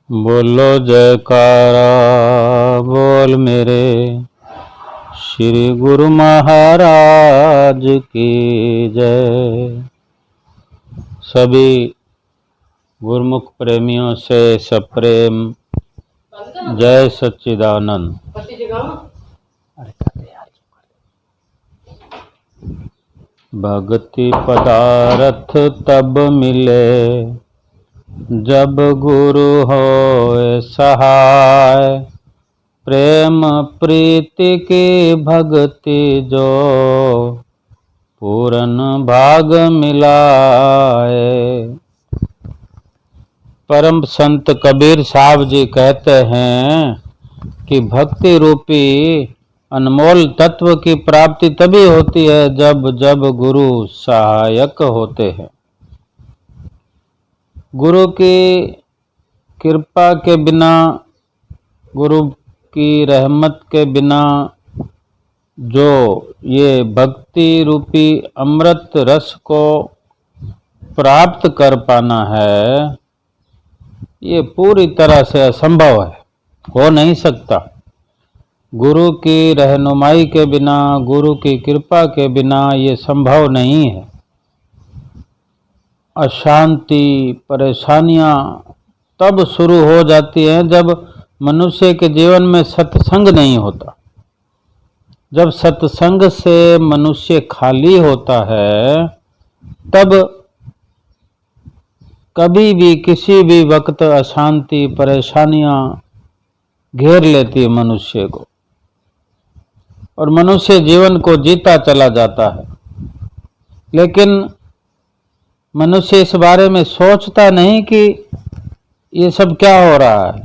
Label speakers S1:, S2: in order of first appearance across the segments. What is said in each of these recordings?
S1: बोलो जयकारा बोल मेरे श्री गुरु महाराज की जय। सभी गुरुमुख प्रेमियों से सप्रेम जय सच्चिदानंद। भक्ति पदार्थ तब मिले जब गुरु होए सहाय, प्रेम प्रीति की भक्ति जो पूर्ण भाग मिलाए। परम संत कबीर साहब जी कहते हैं कि भक्ति रूपी अनमोल तत्व की प्राप्ति तभी होती है जब जब गुरु सहायक होते हैं। गुरु की कृपा के बिना, गुरु की रहमत के बिना जो ये भक्ति रूपी अमृत रस को प्राप्त कर पाना है, ये पूरी तरह से असंभव है, हो नहीं सकता। गुरु की रहनुमाई के बिना, गुरु की कृपा के बिना ये संभव नहीं है। अशांति, परेशानियां तब शुरू हो जाती हैं जब मनुष्य के जीवन में सत्संग नहीं होता। जब सत्संग से मनुष्य खाली होता है तब कभी भी किसी भी वक्त अशांति, परेशानियां घेर लेती है मनुष्य को और मनुष्य जीवन को जीता चला जाता है। लेकिन मनुष्य इस बारे में सोचता नहीं कि ये सब क्या हो रहा है,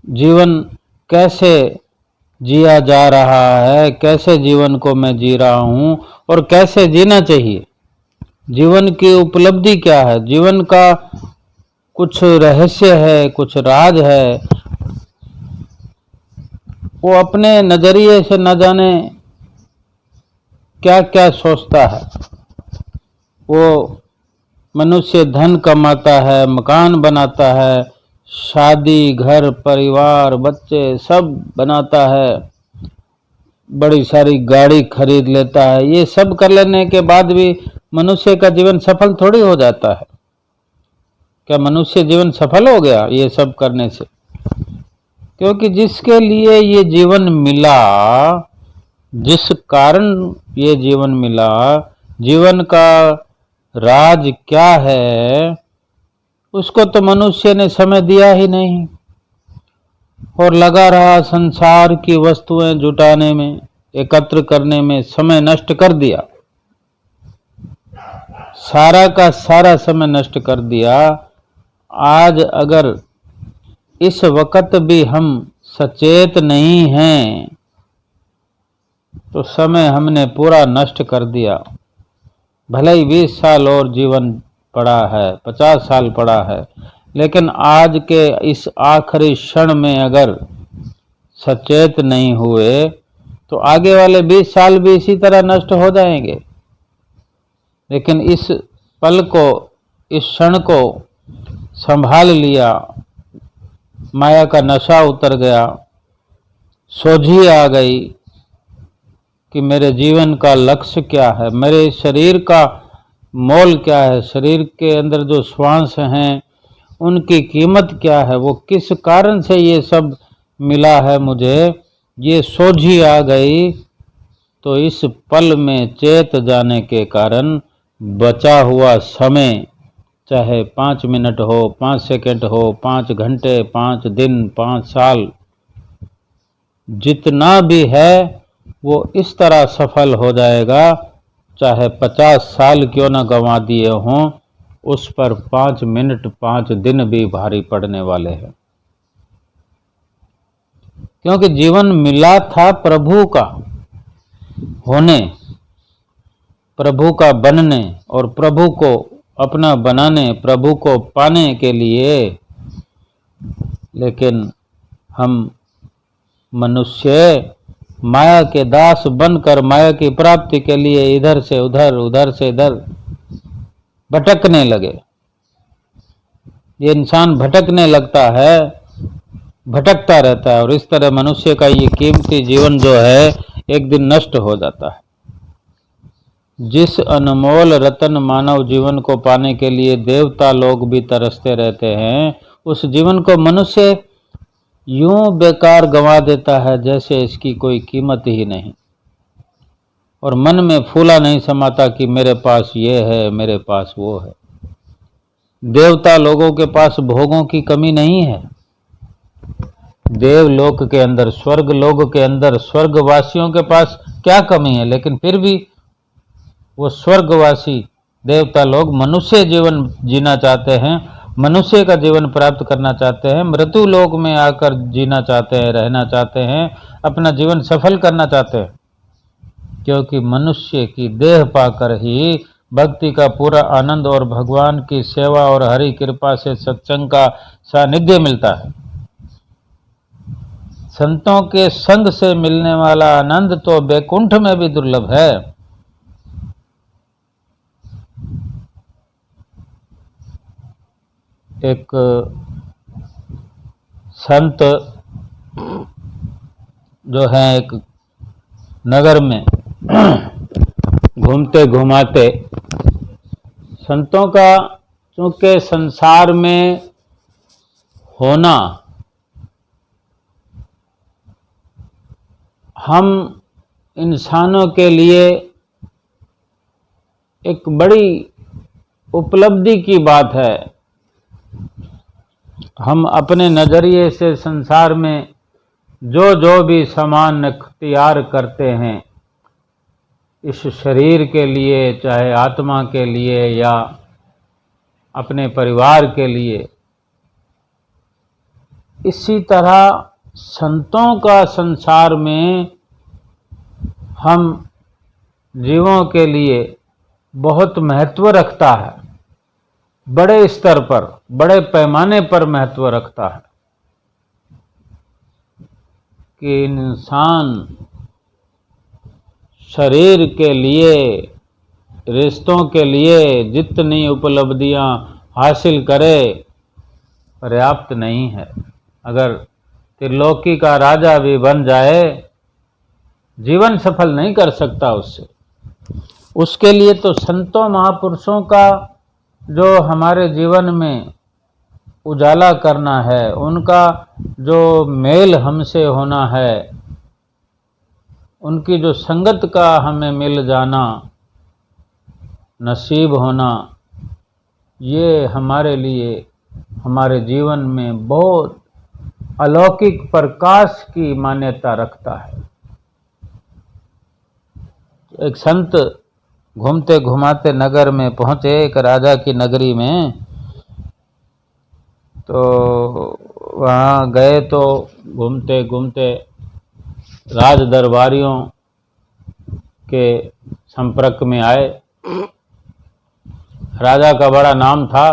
S1: जीवन कैसे जिया जा रहा है, कैसे जीवन को मैं जी रहा हूँ और कैसे जीना चाहिए, जीवन की उपलब्धि क्या है, जीवन का कुछ रहस्य है, कुछ राज है। वो अपने नजरिए से न जाने क्या क्या सोचता है। वो मनुष्य धन कमाता है, मकान बनाता है, शादी, घर, परिवार, बच्चे सब बनाता है, बड़ी सारी गाड़ी खरीद लेता है। ये सब कर लेने के बाद भी मनुष्य का जीवन सफल थोड़ी हो जाता है। क्या मनुष्य जीवन सफल हो गया ये सब करने से? क्योंकि जिसके लिए ये जीवन मिला, जिस कारण ये जीवन मिला, जीवन का राज क्या है, उसको तो मनुष्य ने समय दिया ही नहीं और लगा रहा संसार की वस्तुएं जुटाने में, एकत्र करने में, समय नष्ट कर दिया, सारा का सारा समय नष्ट कर दिया। आज अगर इस वक्त भी हम सचेत नहीं हैं तो समय हमने पूरा नष्ट कर दिया। भले ही 20 साल और जीवन पड़ा है, 50 साल पड़ा है, लेकिन आज के इस आखिरी क्षण में अगर सचेत नहीं हुए तो आगे वाले 20 साल भी इसी तरह नष्ट हो जाएंगे। लेकिन इस पल को, इस क्षण को संभाल लिया, माया का नशा उतर गया, सोझी आ गई कि मेरे जीवन का लक्ष्य क्या है, मेरे शरीर का मोल क्या है, शरीर के अंदर जो श्वास हैं उनकी कीमत क्या है, वो किस कारण से ये सब मिला है मुझे, ये सोझी आ गई। तो इस पल में चेत जाने के कारण बचा हुआ समय, चाहे 5 मिनट हो, 5 सेकंड हो, 5 घंटे, 5 दिन, 5 साल, जितना भी है वो इस तरह सफल हो जाएगा। चाहे 50 साल क्यों न गंवा दिए हों, उस पर 5 मिनट, 5 दिन भी भारी पड़ने वाले हैं। क्योंकि जीवन मिला था प्रभु का होने, प्रभु का बनने और प्रभु को अपना बनाने, प्रभु को पाने के लिए। लेकिन हम मनुष्य माया के दास बनकर माया की प्राप्ति के लिए इधर से उधर, उधर से इधर भटकने लगे। ये इंसान भटकने लगता है भटकता रहता है और इस तरह मनुष्य का ये कीमती जीवन जो है एक दिन नष्ट हो जाता है। जिस अनमोल रतन मानव जीवन को पाने के लिए देवता लोग भी तरसते रहते हैं, उस जीवन को मनुष्य यूं बेकार गंवा देता है जैसे इसकी कोई कीमत ही नहीं, और मन में फूला नहीं समाता कि मेरे पास ये है, मेरे पास वो है। देवता लोगों के पास भोगों की कमी नहीं है। देवलोक के अंदर, स्वर्ग लोक के अंदर स्वर्गवासियों के पास क्या कमी है, लेकिन फिर भी वो स्वर्गवासी देवता लोग मनुष्य जीवन जीना चाहते हैं, मनुष्य का जीवन प्राप्त करना चाहते हैं, मृत्यु लोक में आकर जीना चाहते हैं, रहना चाहते हैं, अपना जीवन सफल करना चाहते हैं, क्योंकि मनुष्य की देह पाकर ही भक्ति का पूरा आनंद और भगवान की सेवा और हरि कृपा से सत्संग का सानिध्य मिलता है। संतों के संग से मिलने वाला आनंद तो बैकुंठ में भी दुर्लभ है। एक संत जो है एक नगर में घूमते घुमाते, संतों का चूंकि संसार में होना हम इंसानों के लिए एक बड़ी उपलब्धि की बात है। हम अपने नजरिए से संसार में जो जो भी सामान इख्तियार करते हैं, इस शरीर के लिए, चाहे आत्मा के लिए या अपने परिवार के लिए, इसी तरह संतों का संसार में हम जीवों के लिए बहुत महत्व रखता है, बड़े स्तर पर, बड़े पैमाने पर महत्व रखता है कि इंसान शरीर के लिए, रिश्तों के लिए जितनी उपलब्धियां हासिल करे पर्याप्त नहीं है। अगर त्रिलोकी का राजा भी बन जाए, जीवन सफल नहीं कर सकता उससे। उसके लिए तो संतों महापुरुषों का जो हमारे जीवन में उजाला करना है, उनका जो मेल हमसे होना है, उनकी जो संगत का हमें मिल जाना, नसीब होना, ये हमारे लिए, हमारे जीवन में बहुत अलौकिक प्रकाश की मान्यता रखता है। एक संत घूमते घुमाते नगर में पहुंचे, एक राजा की नगरी में। तो वहाँ गए तो घूमते घूमते राज दरबारियों के संपर्क में आए। राजा का बड़ा नाम था,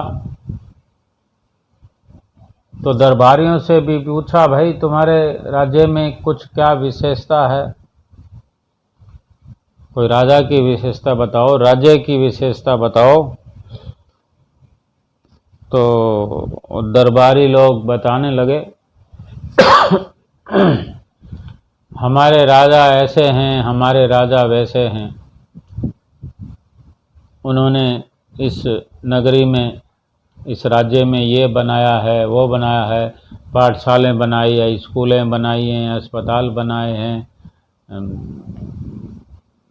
S1: तो दरबारियों से भी पूछा, भाई तुम्हारे राज्य में कुछ क्या विशेषता है, कोई राजा की विशेषता बताओ, राज्य की विशेषता बताओ। तो दरबारी लोग बताने लगे हमारे राजा ऐसे हैं, हमारे राजा वैसे हैं। उन्होंने इस नगरी में, इस राज्य में ये बनाया है, वो बनाया है, पाठशालें बनाई है, स्कूलें बनाई हैं, अस्पताल बनाए हैं,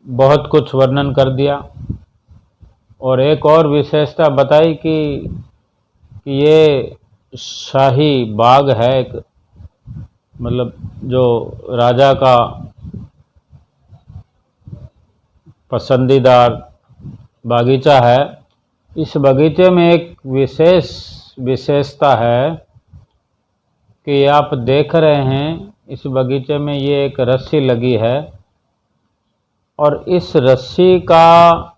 S1: बहुत कुछ वर्णन कर दिया। और एक और विशेषता बताई कि ये शाही बाग है, एक मतलब जो राजा का पसंदीदा बागीचा है। इस बगीचे में एक विशेषता है कि आप देख रहे हैं, इस बगीचे में ये एक रस्सी लगी है और इस रस्सी का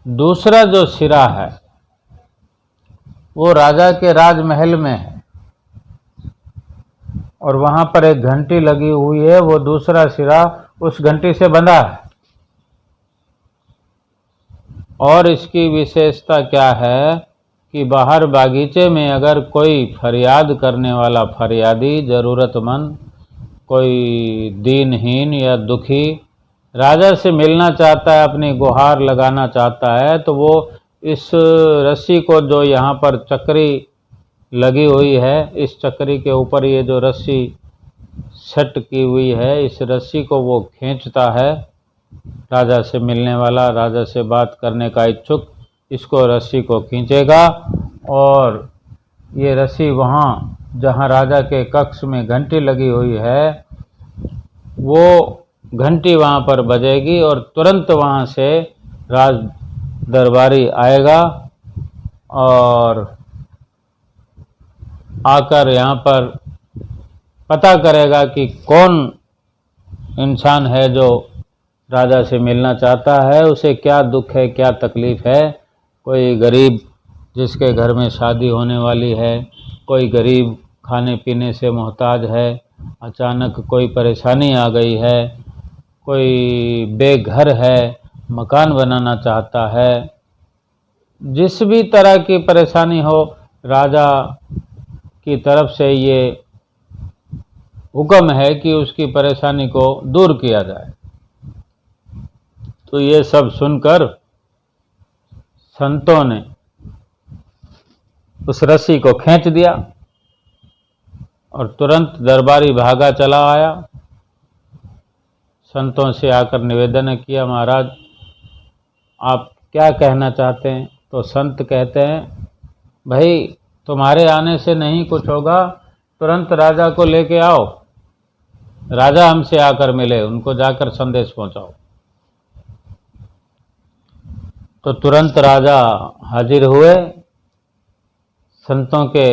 S1: दूसरा जो सिरा है वो राजा के राजमहल में है, और वहां पर एक घंटी लगी हुई है, वो दूसरा सिरा उस घंटी से बंधा है। और इसकी विशेषता क्या है कि बाहर बागीचे में अगर कोई फरियाद करने वाला फरियादी, ज़रूरतमंद, कोई दीनहीन या दुखी राजा से मिलना चाहता है, अपनी गुहार लगाना चाहता है, तो वो इस रस्सी को, जो यहाँ पर चक्री लगी हुई है, इस चक्री के ऊपर ये जो रस्सी सेट की हुई है, इस रस्सी को वो खींचता है। राजा से मिलने वाला, राजा से बात करने का इच्छुक इसको रस्सी को खींचेगा और ये रस्सी वहाँ जहाँ राजा के कक्ष में घंटी लगी हुई है, वो घंटी वहाँ पर बजेगी और तुरंत वहाँ से राज दरबारी आएगा और आकर यहाँ पर पता करेगा कि कौन इंसान है जो राजा से मिलना चाहता है, उसे क्या दुख है, क्या तकलीफ़ है। कोई गरीब जिसके घर में शादी होने वाली है, कोई गरीब खाने पीने से मोहताज है, अचानक कोई परेशानी आ गई है, कोई बेघर है, मकान बनाना चाहता है, जिस भी तरह की परेशानी हो, राजा की तरफ से ये हुक्म है कि उसकी परेशानी को दूर किया जाए। तो ये सब सुनकर संतों ने उस रस्सी को खींच दिया और तुरंत दरबारी भागा चला आया। संतों से आकर निवेदन किया, महाराज आप क्या कहना चाहते हैं? तो संत कहते हैं, भाई तुम्हारे आने से नहीं कुछ होगा, तुरंत राजा को लेके आओ, राजा हमसे आकर मिले, उनको जाकर संदेश पहुंचाओ। तो तुरंत राजा हाजिर हुए, संतों के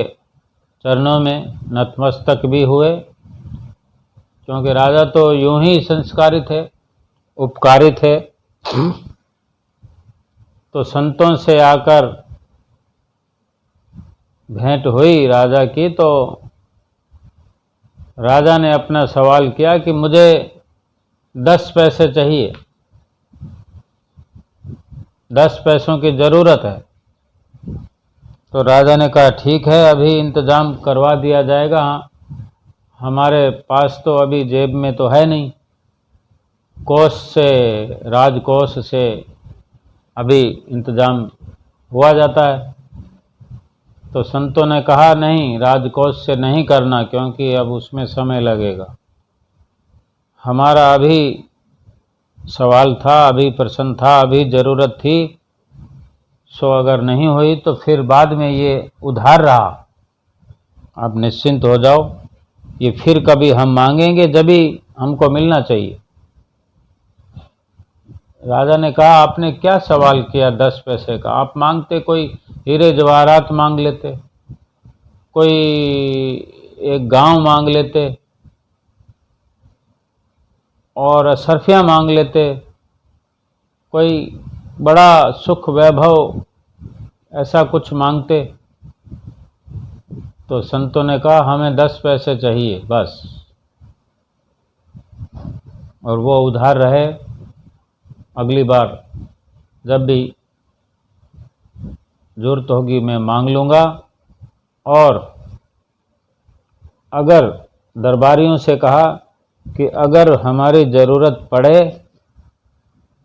S1: चरणों में नतमस्तक भी हुए, क्योंकि राजा तो यूं ही संस्कारी थे, उपकारी थे। तो संतों से आकर भेंट हुई राजा की, तो राजा ने अपना सवाल किया कि मुझे 10 पैसे चाहिए, 10 पैसों की ज़रूरत है। तो राजा ने कहा ठीक है, अभी इंतज़ाम करवा दिया जाएगा। हमारे पास तो अभी जेब में तो है नहीं, कोष से, राजकोष से अभी इंतज़ाम हुआ जाता है। तो संतों ने कहा नहीं, राजकोष से नहीं करना, क्योंकि अब उसमें समय लगेगा। हमारा अभी सवाल था, अभी प्रश्न था, अभी ज़रूरत थी, सो अगर नहीं हुई तो फिर बाद में ये उधार रहा, आप निश्चिंत हो जाओ, ये फिर कभी हम मांगेंगे जब भी हमको मिलना चाहिए। राजा ने कहा आपने क्या सवाल किया 10 पैसे का? आप मांगते कोई हीरे जवाहरात मांग लेते, कोई एक गांव मांग लेते और अशर्फियाँ मांग लेते, कोई बड़ा सुख वैभव ऐसा कुछ मांगते। तो संतों ने कहा हमें 10 पैसे चाहिए बस, और वो उधार रहे। अगली बार जब भी ज़रूरत होगी मैं मांग लूँगा, और अगर दरबारियों से कहा कि अगर हमारी ज़रूरत पड़े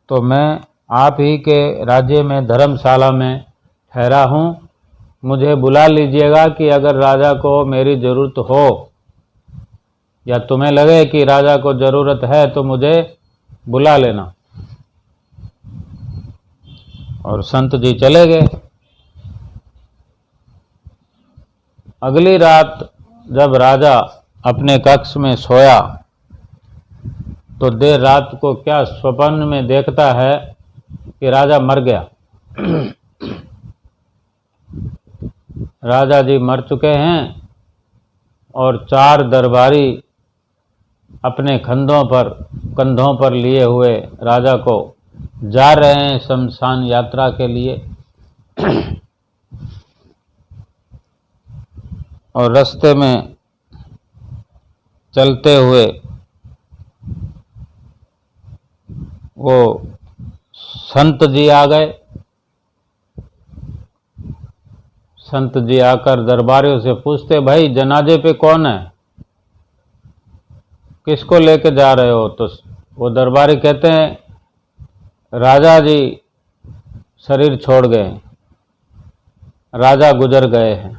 S1: तो मैं आप ही के राज्य में धर्मशाला में ठहरा हूँ, मुझे बुला लीजिएगा कि अगर राजा को मेरी ज़रूरत हो या तुम्हें लगे कि राजा को ज़रूरत है तो मुझे बुला लेना। और संत जी चले गए। अगली रात जब राजा अपने कक्ष में सोया तो देर रात को क्या स्वप्न में देखता है कि राजा मर गया। राजा जी मर चुके हैं और 4 दरबारी अपने कंधों पर लिए हुए राजा को जा रहे हैं शमशान यात्रा के लिए। और रास्ते में चलते हुए वो संत जी आ गए। संत जी आकर दरबारियों से पूछते, भाई जनाजे पे कौन है, किसको लेके जा रहे हो? तो वो दरबारी कहते हैं, राजा जी शरीर छोड़ गए, राजा गुजर गए हैं।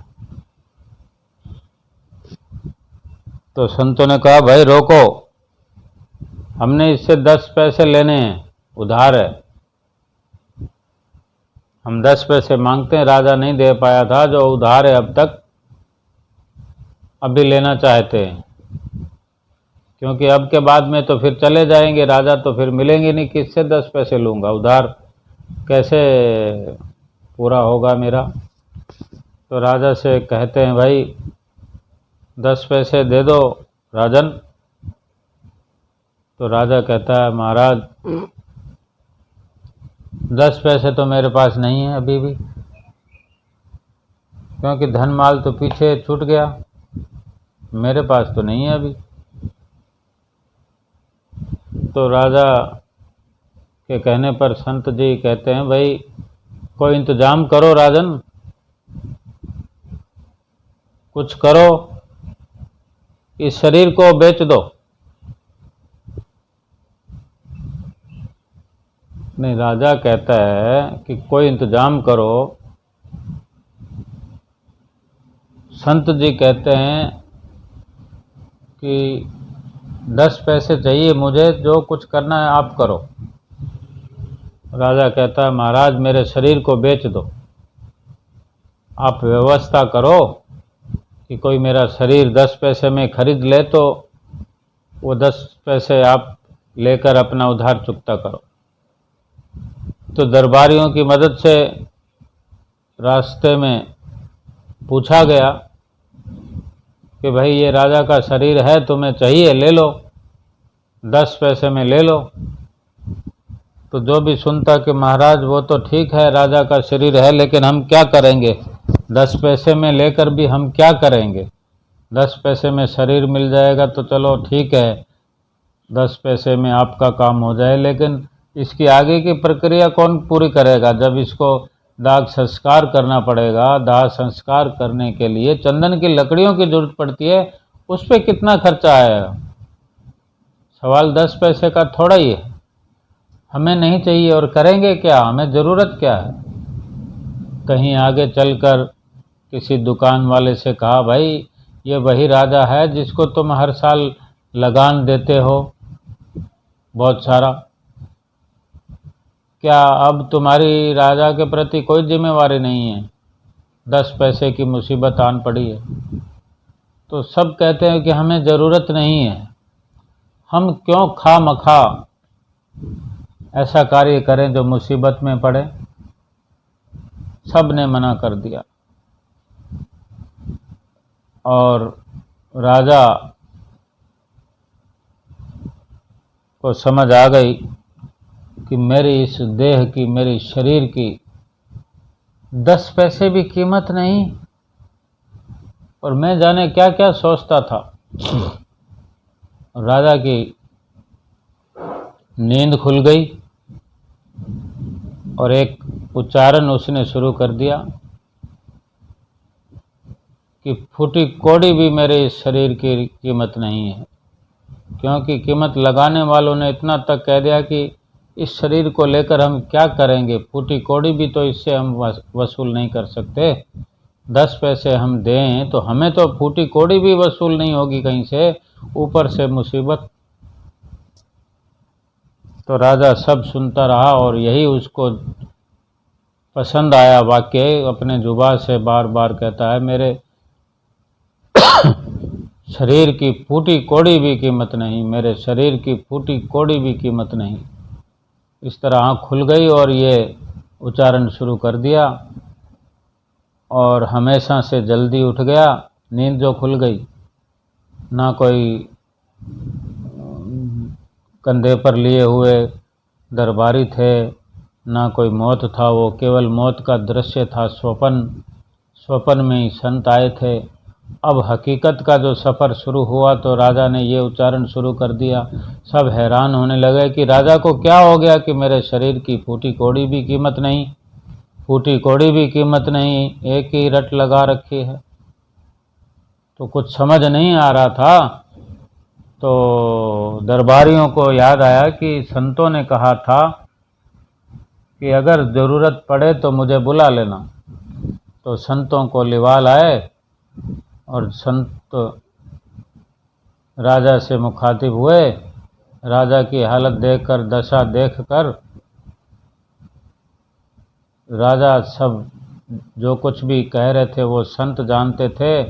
S1: तो संतों ने कहा, भाई रोको, हमने इससे 10 पैसे लेने हैं, उधार है, हम 10 पैसे मांगते हैं, राजा नहीं दे पाया था, जो उधार है अब तक, अभी लेना चाहते हैं, क्योंकि अब के बाद में तो फिर चले जाएंगे राजा, तो फिर मिलेंगे नहीं, किससे 10 पैसे लूँगा, उधार कैसे पूरा होगा मेरा। तो राजा से कहते हैं, भाई 10 पैसे दे दो राजन। तो राजा कहता है, महाराज 10 पैसे तो मेरे पास नहीं है अभी भी, क्योंकि धन माल तो पीछे छूट गया, मेरे पास तो नहीं है अभी। तो राजा के कहने पर संत जी कहते हैं, भाई कोई इंतजाम करो राजन, कुछ करो, इस शरीर को बेच दो। नहीं, राजा कहता है कि कोई इंतजाम करो। संत जी कहते हैं कि 10 पैसे चाहिए मुझे, जो कुछ करना है आप करो। राजा कहता है, महाराज मेरे शरीर को बेच दो, आप व्यवस्था करो कि कोई मेरा शरीर 10 पैसे में खरीद ले, तो वो 10 पैसे आप लेकर अपना उधार चुकता करो। तो दरबारियों की मदद से रास्ते में पूछा गया कि भाई ये राजा का शरीर है, तुम्हें चाहिए, ले लो, 10 पैसे में ले लो। तो जो भी सुनता कि महाराज वो तो ठीक है, राजा का शरीर है, लेकिन हम क्या करेंगे, 10 पैसे में लेकर भी हम क्या करेंगे, 10 पैसे में शरीर मिल जाएगा तो चलो ठीक है, 10 पैसे में आपका काम हो जाए, लेकिन इसकी आगे की प्रक्रिया कौन पूरी करेगा? जब इसको दाह संस्कार करना पड़ेगा, दाह संस्कार करने के लिए चंदन की लकड़ियों की जरूरत पड़ती है, उस पर कितना खर्चा आएगा? सवाल 10 पैसे का थोड़ा ही है, हमें नहीं चाहिए और करेंगे क्या, हमें ज़रूरत क्या है? कहीं आगे चलकर किसी दुकान वाले से कहा, भाई ये वही राजा है जिसको तुम हर साल लगान देते हो बहुत सारा, क्या अब तुम्हारी राजा के प्रति कोई जिम्मेवारी नहीं है? 10 पैसे की मुसीबत आन पड़ी है। तो सब कहते हैं कि हमें ज़रूरत नहीं है, हम क्यों खामखा ऐसा कार्य करें जो मुसीबत में पड़े। सब ने मना कर दिया और राजा को समझ आ गई कि मेरी इस देह की, मेरी शरीर की 10 पैसे भी कीमत नहीं, और मैं जाने क्या क्या सोचता था। राजा की नींद खुल गई और एक उच्चारण उसने शुरू कर दिया कि फूटी कौड़ी भी मेरे इस शरीर की कीमत नहीं है, क्योंकि कीमत लगाने वालों ने इतना तक कह दिया कि इस शरीर को लेकर हम क्या करेंगे, फूटी कौड़ी भी तो इससे हम वसूल नहीं कर सकते, 10 पैसे हम दें तो हमें तो फूटी कौड़ी भी वसूल नहीं होगी कहीं से, ऊपर से मुसीबत। तो राजा सब सुनता रहा और यही उसको पसंद आया वाक्य, अपने जुबान से बार बार कहता है, मेरे शरीर की फूटी कौड़ी भी कीमत नहीं, मेरे शरीर की फूटी कौड़ी भी कीमत नहीं। इस तरह आँख खुल गई और ये उच्चारण शुरू कर दिया और हमेशा से जल्दी उठ गया। नींद जो खुल गई, ना कोई कंधे पर लिए हुए दरबारी थे, ना कोई मौत था, वो केवल मौत का दृश्य था, स्वप्न में ही संत आए थे। अब हकीकत का जो सफ़र शुरू हुआ तो राजा ने ये उच्चारण शुरू कर दिया। सब हैरान होने लगे कि राजा को क्या हो गया कि मेरे शरीर की फूटी कौड़ी भी कीमत नहीं। फूटी कौड़ी भी कीमत नहीं, एक ही रट लगा रखी है। तो कुछ समझ नहीं आ रहा था, तो दरबारियों को याद आया कि संतों ने कहा था कि अगर ज़रूरत पड़े तो मुझे बुला लेना। तो संतों को लिवा लाए और संत राजा से मुखातिब हुए। राजा की हालत देखकर, दशा देखकर राजा सब जो कुछ भी कह रहे थे वो संत जानते थे,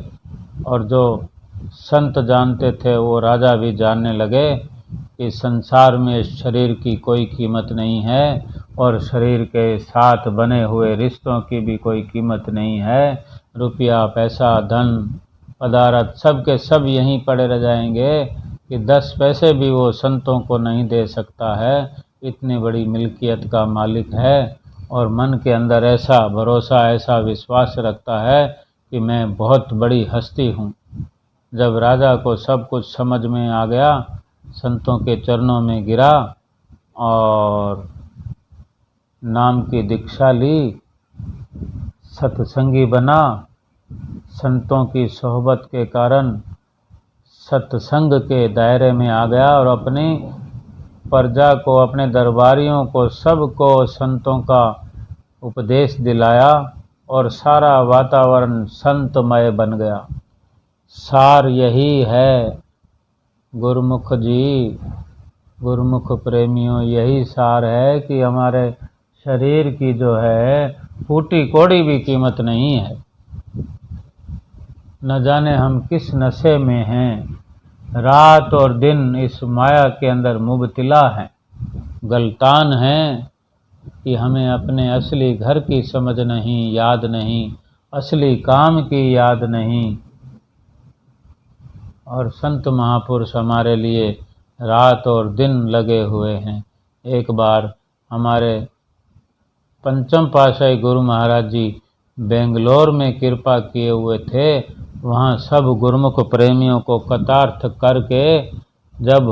S1: और जो संत जानते थे वो राजा भी जानने लगे कि संसार में शरीर की कोई कीमत नहीं है और शरीर के साथ बने हुए रिश्तों की भी कोई कीमत नहीं है। रुपया, पैसा, धन, पदार्थ सब के सब यहीं पड़े रह जाएंगे कि 10 पैसे भी वो संतों को नहीं दे सकता है। इतनी बड़ी मिल्कियत का मालिक है और मन के अंदर ऐसा भरोसा, ऐसा विश्वास रखता है कि मैं बहुत बड़ी हस्ती हूँ। जब राजा को सब कुछ समझ में आ गया, संतों के चरणों में गिरा और नाम की दीक्षा ली, सत्संगी बना। संतों की सोहबत के कारण सत्संग के दायरे में आ गया और अपनी प्रजा को, अपने दरबारियों को, सबको संतों का उपदेश दिलाया और सारा वातावरण संतमय बन गया। सार यही है गुरुमुख जी, गुरुमुख प्रेमियों, यही सार है कि हमारे शरीर की जो है फूटी कौड़ी भी कीमत नहीं है। न जाने हम किस नशे में हैं, रात और दिन इस माया के अंदर मुबतला हैं, गलतान हैं कि हमें अपने असली घर की समझ नहीं, याद नहीं, असली काम की याद नहीं। और संत महापुरुष हमारे लिए रात और दिन लगे हुए हैं। एक बार हमारे पंचम पातशाही गुरु महाराज जी बेंगलोर में कृपा किए हुए थे। वहाँ सब गुरुमुख प्रेमियों को कृतार्थ करके जब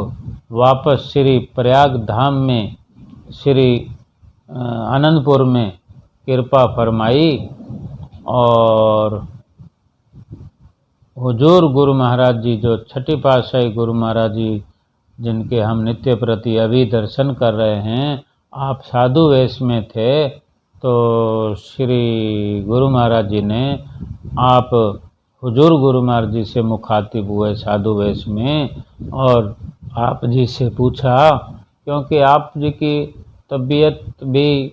S1: वापस श्री प्रयाग धाम में, श्री आनंदपुर में कृपा फरमाई और हुजूर गुरु महाराज जी, जो छठी पातशाही गुरु महाराज जी जिनके हम नित्य प्रति अभी दर्शन कर रहे हैं, आप साधु वेश में थे। तो श्री गुरु महाराज जी ने, आप हुजूर गुरु महाराज जी से मुखातिब हुए साधु वेश में और आप जी से पूछा, क्योंकि आप जी की तबीयत भी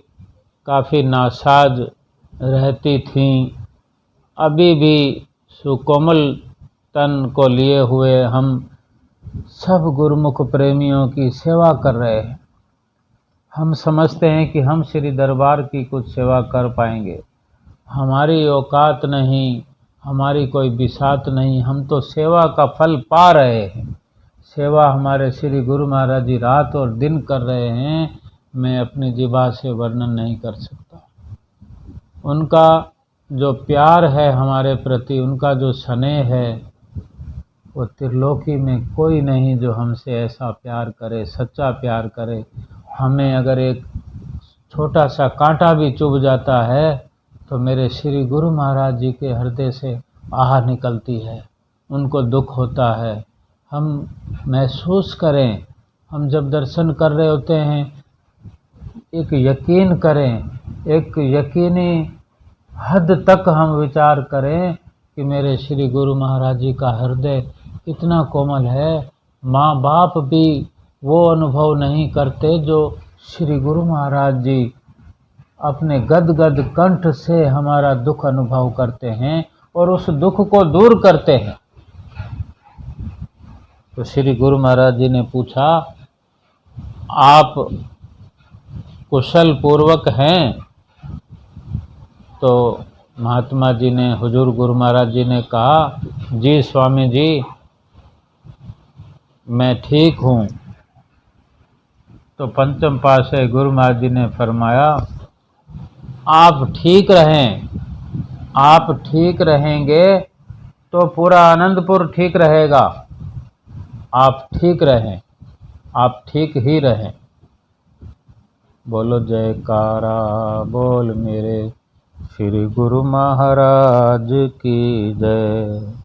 S1: काफ़ी नासाज रहती थी, अभी भी सुकोमल तन को लिए हुए हम सब गुरुमुख प्रेमियों की सेवा कर रहे हैं। हम समझते हैं कि हम श्री दरबार की कुछ सेवा कर पाएंगे, हमारी औकात नहीं, हमारी कोई बिसात नहीं, हम तो सेवा का फल पा रहे हैं। सेवा हमारे श्री गुरु महाराज जी रात और दिन कर रहे हैं, मैं अपनी जिभा से वर्णन नहीं कर सकता। उनका जो प्यार है हमारे प्रति, उनका जो स्नेह है, वो त्रिलोकी में कोई नहीं जो हमसे ऐसा प्यार करे, सच्चा प्यार करे। हमें अगर एक छोटा सा कांटा भी चुभ जाता है तो मेरे श्री गुरु महाराज जी के हृदय से आह निकलती है, उनको दुख होता है। हम महसूस करें, हम जब दर्शन कर रहे होते हैं, एक यकीन करें, एक यकीनी हद तक हम विचार करें कि मेरे श्री गुरु महाराज जी का हृदय कितना कोमल है। माँ बाप भी वो अनुभव नहीं करते जो श्री गुरु महाराज जी अपने गदगद कंठ से हमारा दुख अनुभव करते हैं और उस दुख को दूर करते हैं। तो श्री गुरु महाराज जी ने पूछा, आप कुशल पूर्वक हैं? तो महात्मा जी ने, हुजूर गुरु महाराज जी ने कहा, जी स्वामी जी, मैं ठीक हूँ। तो पंचम पातशाही गुरु महाराज जी ने फरमाया, आप ठीक रहें, आप ठीक रहेंगे तो पूरा आनंदपुर ठीक रहेगा। आप ठीक रहें, आप ठीक ही रहें। बोलो जयकारा, बोल मेरे श्री गुरु महाराज की जय।